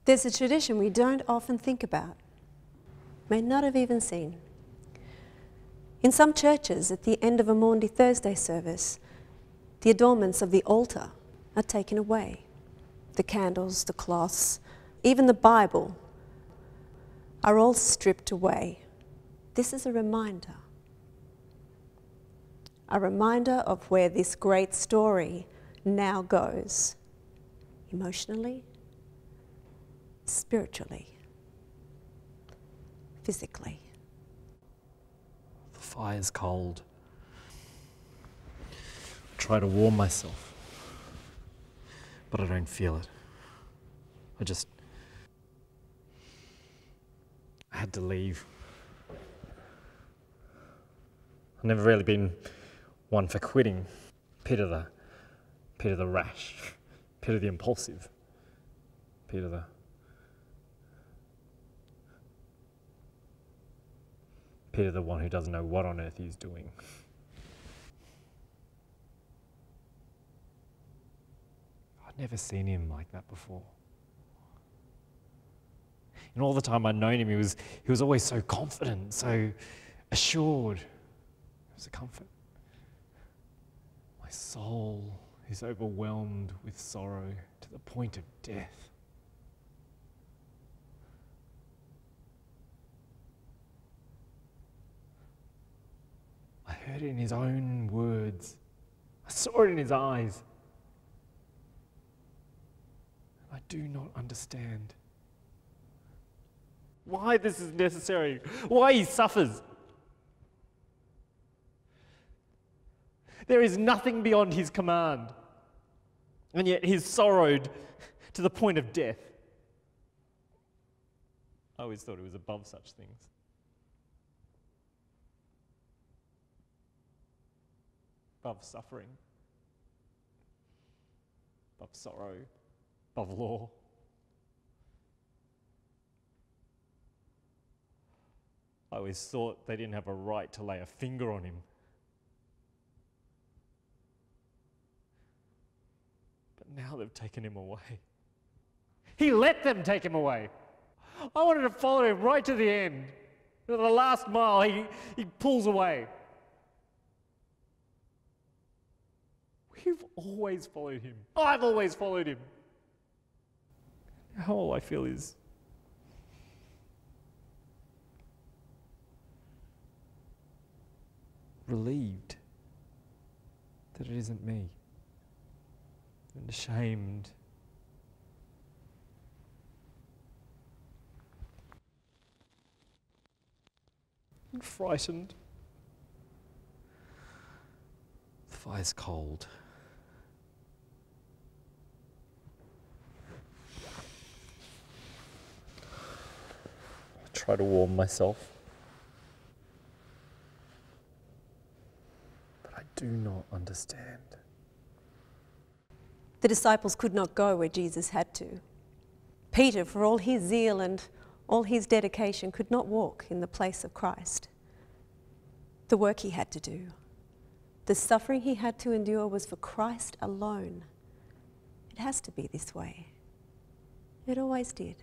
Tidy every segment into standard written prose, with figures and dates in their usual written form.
There's a tradition we don't often think about, may not have even seen. In some churches, at the end of a Maundy Thursday service, the adornments of the altar are taken away. The candles, the cloths, even the Bible are all stripped away. This is a reminder of where this great story now goes, emotionally, spiritually, physically. The fire's cold. I try to warm myself, but I don't feel it. I had to leave. I've never really been one for quitting. Peter the rash, Peter the impulsive, Peter the one who doesn't know what on earth he's doing. I'd never seen him like that before. And all the time I'd known him, he was always so confident, so assured. It was a comfort. My soul is overwhelmed with sorrow to the point of death. I heard it in his own words. I saw it in his eyes. I do not understand why this is necessary, why he suffers. There is nothing beyond his command, and yet he's sorrowed to the point of death. I always thought he was above such things. Above suffering, above sorrow, above law. I always thought they didn't have a right to lay a finger on him. But now they've taken him away. He let them take him away. I wanted to follow him right to the end. At the last mile, he pulls away. We've always followed him. I've always followed him. Now all I feel is relieved that it isn't me, and ashamed. And frightened. The fire's cold. I try to warm myself. Do not understand. The disciples could not go where Jesus had to. Peter, for all his zeal and all his dedication, could not walk in the place of Christ. The work he had to do, the suffering he had to endure was for Christ alone. It has to be this way. It always did.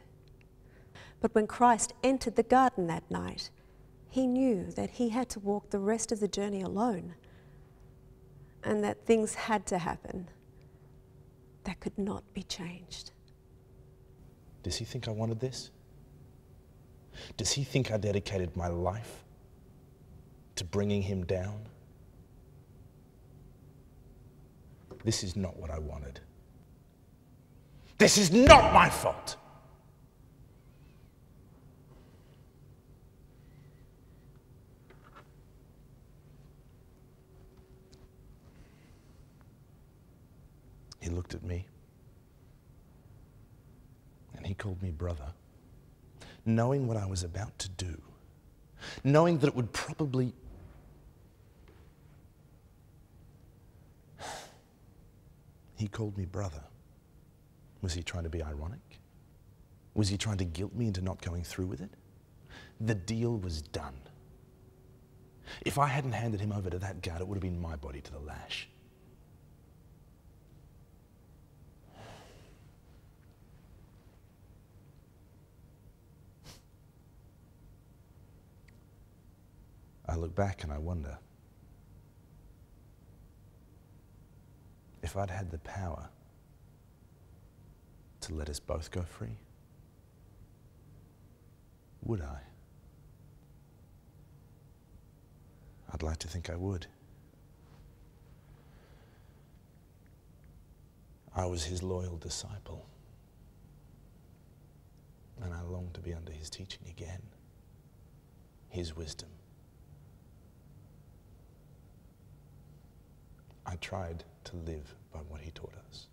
But when Christ entered the garden that night, he knew that he had to walk the rest of the journey alone, and that things had to happen that could not be changed. Does he think I wanted this? Does he think I dedicated my life to bringing him down? This is not what I wanted. This is not my fault. He looked at me, and he called me brother, knowing what I was about to do, knowing that it would probably... He called me brother. Was he trying to be ironic? Was he trying to guilt me into not going through with it? The deal was done. If I hadn't handed him over to that guard, it would have been my body to the lash. I look back and I wonder if I'd had the power to let us both go free, would I? I'd like to think I would. I was his loyal disciple, and I long to be under his teaching again, his wisdom. I tried to live by what he taught us.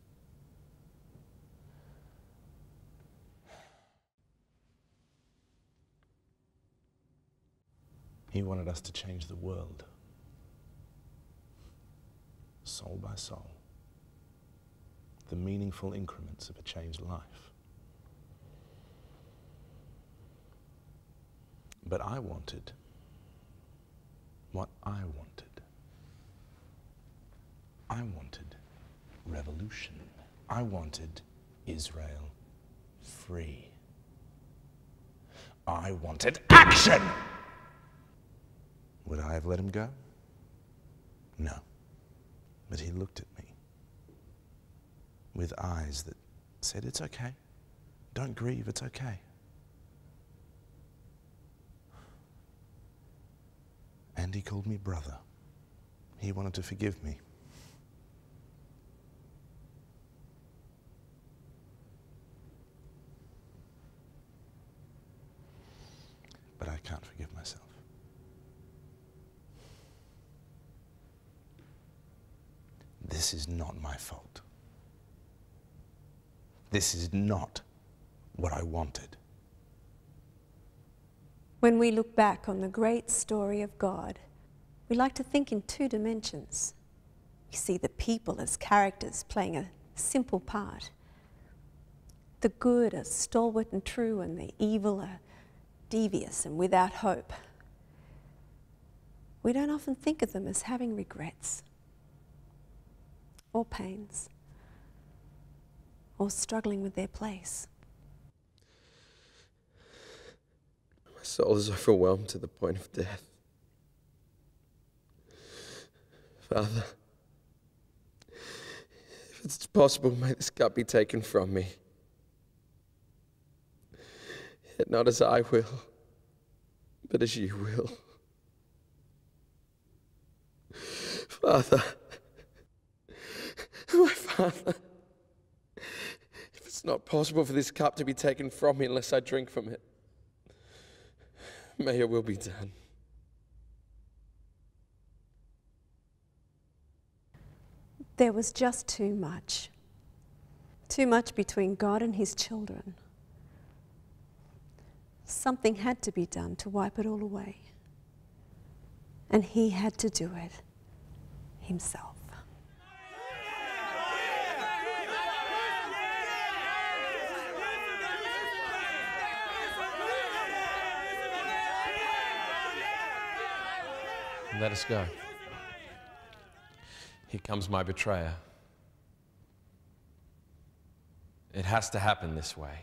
He wanted us to change the world, soul by soul, the meaningful increments of a changed life. But I wanted what I wanted. I wanted revolution. I wanted Israel free. I wanted action! Would I have let him go? No. But he looked at me with eyes that said, it's okay. Don't grieve, it's okay. And he called me brother. He wanted to forgive me. But I can't forgive myself. This is not my fault. This is not what I wanted. When we look back on the great story of God, we like to think in two dimensions. We see the people as characters playing a simple part. The good are stalwart and true, and the evil are devious and without hope. We don't often think of them as having regrets or pains or struggling with their place. My soul is overwhelmed to the point of death. Father, if it's possible, may this cup be taken from me. Yet not as I will, but as you will. Father, my Father, if it's not possible for this cup to be taken from me unless I drink from it, may your will be done. There was just too much between God and his children. Something had to be done to wipe it all away. And he had to do it himself. Let us go. Here comes my betrayer. It has to happen this way.